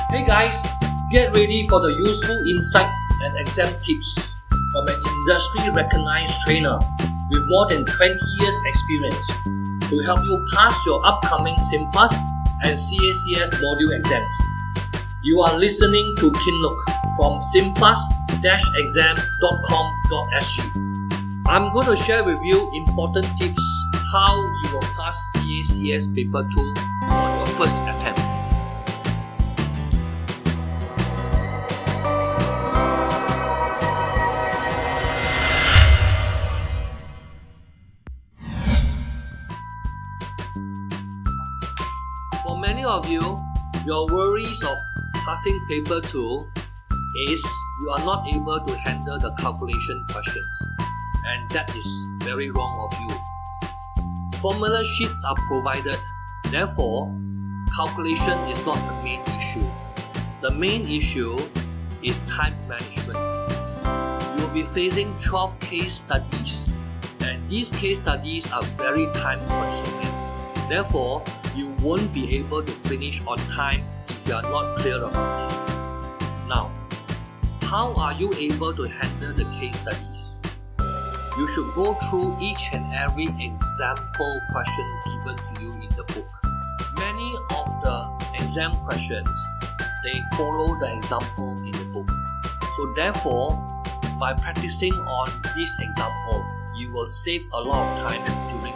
Hey guys, get ready for the useful insights and exam tips from an industry recognized trainer with more than 20 years experience to help you pass your upcoming SimFAS and CACS module exams. You are listening to Khinloke from simfas-exam.com.sg. I'm going to share with you important tips how you will pass CACS Paper 2 on your first attempt. For many of you, your worries of passing paper 2 is you are not able to handle the calculation questions, and that is very wrong of you. Formula sheets are provided, therefore, calculation is not the main issue. The main issue is time management. You will be facing 12 case studies, and these case studies are very time consuming. Therefore, you won't be able to finish on time if you are not clear about this. Now, how are you able to handle the case studies? You should go through each and every example questions given to you in the book. Many of the exam questions, they follow the example in the book. So therefore, by practicing on this example, you will save a lot of time during